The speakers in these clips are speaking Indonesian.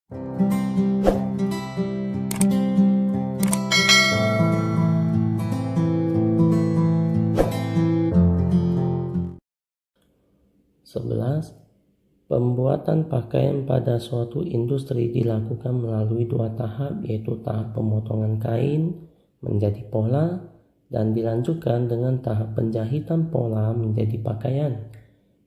Pembuatan pakaian pada suatu industri dilakukan melalui dua tahap, yaitu tahap pemotongan kain menjadi pola dan dilanjutkan dengan tahap penjahitan pola menjadi pakaian.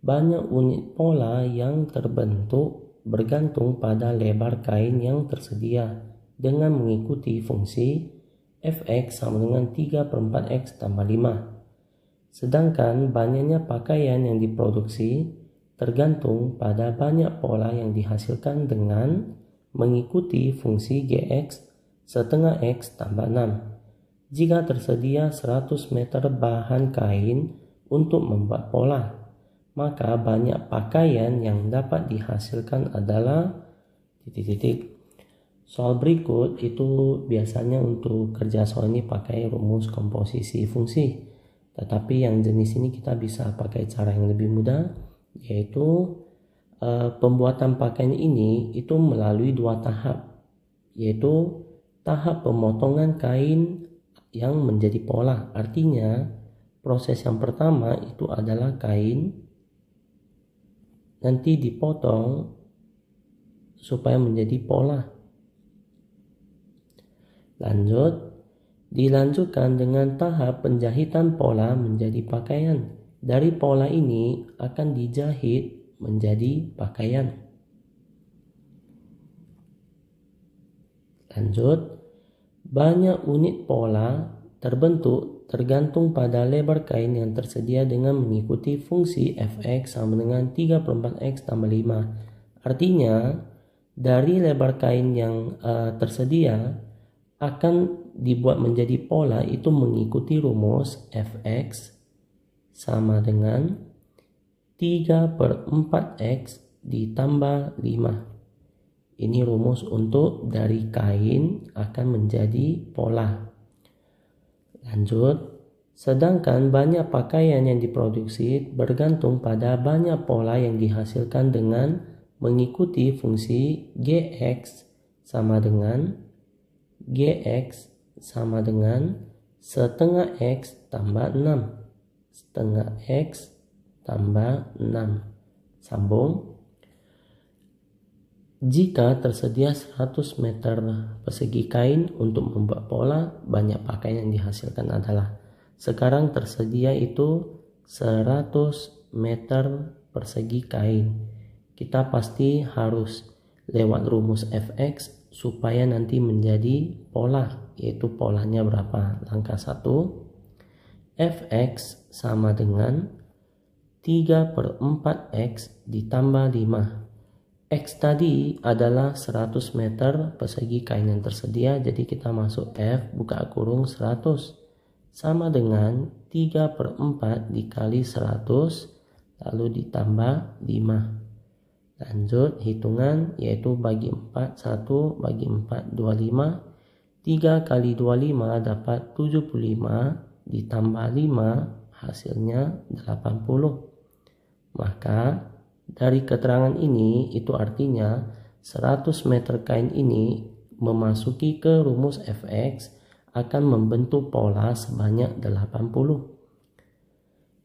Banyak unit pola yang terbentuk bergantung pada lebar kain yang tersedia dengan mengikuti fungsi Fx sama dengan 3/4x tambah 5. Sedangkan banyaknya pakaian yang diproduksi tergantung pada banyak pola yang dihasilkan dengan mengikuti fungsi Gx setengah X tambah 6. Jika tersedia 100 meter bahan kain untuk membuat pola, maka banyak pakaian yang dapat dihasilkan adalah titik-titik. Soal berikut itu biasanya untuk kerja soal ini pakai rumus komposisi fungsi. Tetapi yang jenis ini kita bisa pakai cara yang lebih mudah, yaitu pembuatan pakaian ini itu melalui dua tahap, yaitu tahap pemotongan kain yang menjadi pola. Artinya proses yang pertama itu adalah kain nanti dipotong supaya menjadi pola. Dilanjutkan dengan tahap penjahitan pola menjadi pakaian. Dari pola ini akan dijahit menjadi pakaian. Banyak unit pola terbentuk tergantung pada lebar kain yang tersedia dengan mengikuti fungsi Fx sama dengan 3/4x tambah 5. Artinya dari lebar kain yang tersedia akan dibuat menjadi pola itu mengikuti rumus Fx sama dengan 3/4x ditambah 5. Ini rumus untuk dari kain akan menjadi pola. Sedangkan banyak pakaian yang diproduksi bergantung pada banyak pola yang dihasilkan dengan mengikuti fungsi Gx sama dengan setengah X tambah 6. Setengah X tambah 6. Sambung. Jika tersedia 100 meter persegi kain untuk membuat pola, banyak pakaian yang dihasilkan adalah, sekarang tersedia itu 100 meter persegi kain. Kita pasti harus lewat rumus Fx supaya nanti menjadi pola, yaitu polanya berapa? Langkah 1, Fx sama dengan 3/4x ditambah 5. X tadi adalah 100 meter persegi kain yang tersedia, jadi kita masuk F buka kurung 100 sama dengan 3/4 dikali 100 lalu ditambah 5. Lanjut hitungan, yaitu bagi 4, 1 bagi 4 25. 3 kali 25 dapat 75 ditambah 5 hasilnya 80. Maka dari keterangan ini itu artinya 100 meter kain ini memasuki ke rumus Fx akan membentuk pola sebanyak 80.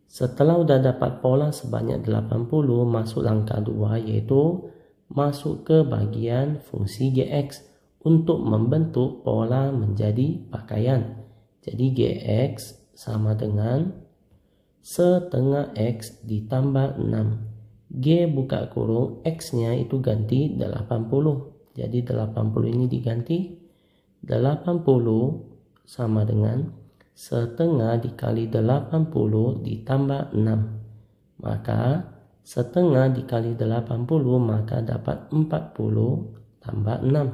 Setelah udah dapat pola sebanyak 80, masuk langkah 2, yaitu masuk ke bagian fungsi Gx untuk membentuk pola menjadi pakaian. Jadi Gx sama dengan setengah X ditambah 6. G buka kurung, X nya itu ganti 80. Jadi 80 ini diganti 80 sama dengan setengah dikali 80 ditambah 6. Maka setengah dikali 80 maka dapat 40 tambah 6.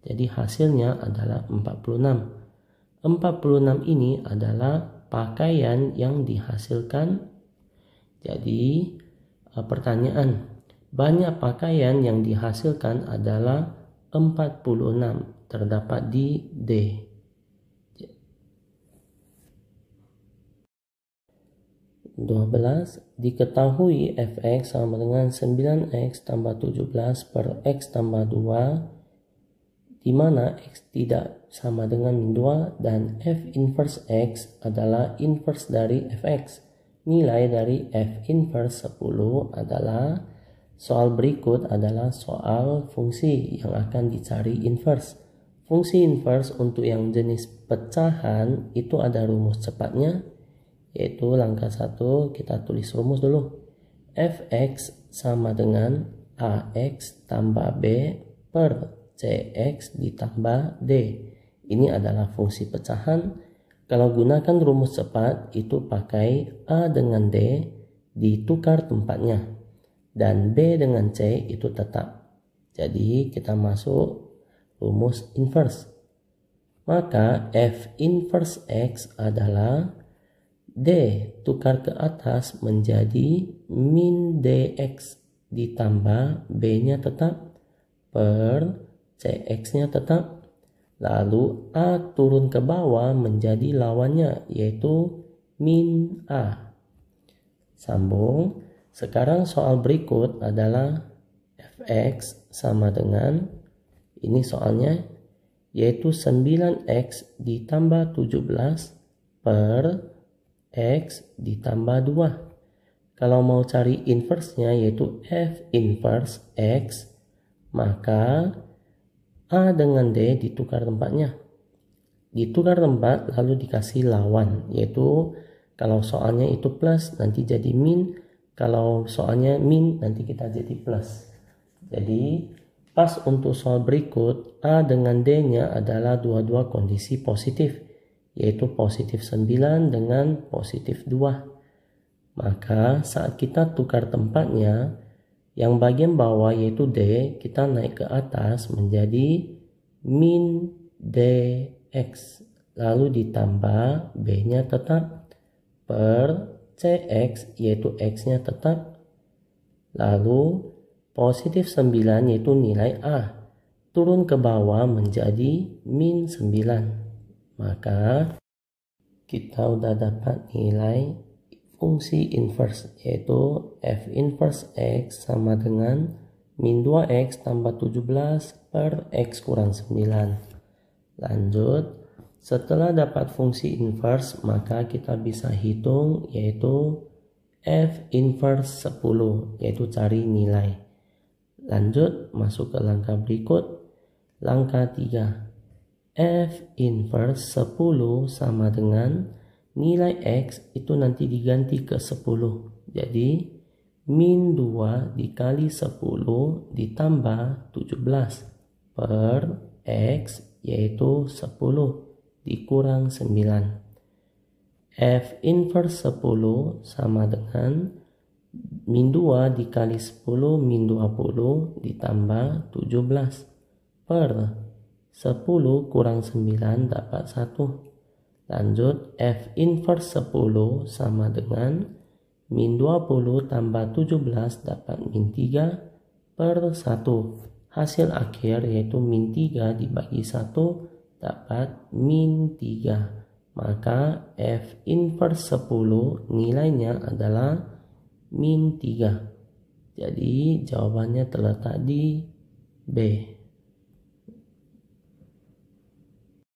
Jadi hasilnya adalah 46. 46 ini adalah pakaian yang dihasilkan. Jadi pertanyaan, banyak pakaian yang dihasilkan adalah 46, terdapat di D. Diketahui Fx sama dengan 9x tambah 17 per x tambah 2 di mana X tidak sama dengan min 2 dan F inverse X adalah inverse dari Fx. Nilai dari F inverse 10 adalah, soal berikut adalah soal fungsi yang akan dicari inverse. Fungsi inverse untuk yang jenis pecahan itu ada rumus cepatnya, yaitu langkah 1 kita tulis rumus dulu. Fx sama dengan Ax tambah B per Cx ditambah D. Ini adalah fungsi pecahan. Kalau gunakan rumus cepat itu pakai A dengan D ditukar tempatnya dan B dengan C itu tetap. Jadi kita masuk rumus inverse. Maka F inverse X adalah D tukar ke atas menjadi min dx ditambah B-nya tetap per Cx-nya tetap. Lalu A turun ke bawah menjadi lawannya, yaitu min A. Sambung. Sekarang soal berikut adalah Fx sama dengan, ini soalnya, yaitu 9x ditambah 17 per x ditambah 2. Kalau mau cari inverse-nya yaitu F inverse X, maka A dengan D ditukar tempatnya. Ditukar tempat lalu dikasih lawan, yaitu kalau soalnya itu plus nanti jadi min, kalau soalnya min nanti kita jadi plus. Jadi pas untuk soal berikut A dengan D-nya adalah dua-dua kondisi positif, yaitu positif 9 dengan positif 2. Maka saat kita tukar tempatnya, yang bagian bawah yaitu D, kita naik ke atas menjadi min dx. Lalu ditambah B-nya tetap per Cx yaitu X-nya tetap. Lalu positif 9 yaitu nilai A. Turun ke bawah menjadi min 9. Maka kita udah dapat nilai fungsi inverse, yaitu F inverse X sama dengan min 2X tambah 17 per X kurang 9. Lanjut, setelah dapat fungsi inverse maka kita bisa hitung yaitu F inverse 10, yaitu cari nilai. Lanjut, masuk ke langkah berikut. Langkah 3. F inverse 10 sama dengan nilai X itu nanti diganti ke 10. Jadi min 2 dikali 10 ditambah 17 per X yaitu 10 dikurang 9. F inverse 10 sama dengan min 2 dikali 10 min 20 ditambah 17 per 10 kurang 9 dapat 1. Lanjut, F inverse 10 sama dengan min 20 tambah 17 dapat min 3 per 1. Hasil akhir yaitu min 3 dibagi 1 dapat min 3. Maka F inverse 10 nilainya adalah min 3. Jadi jawabannya terletak di B.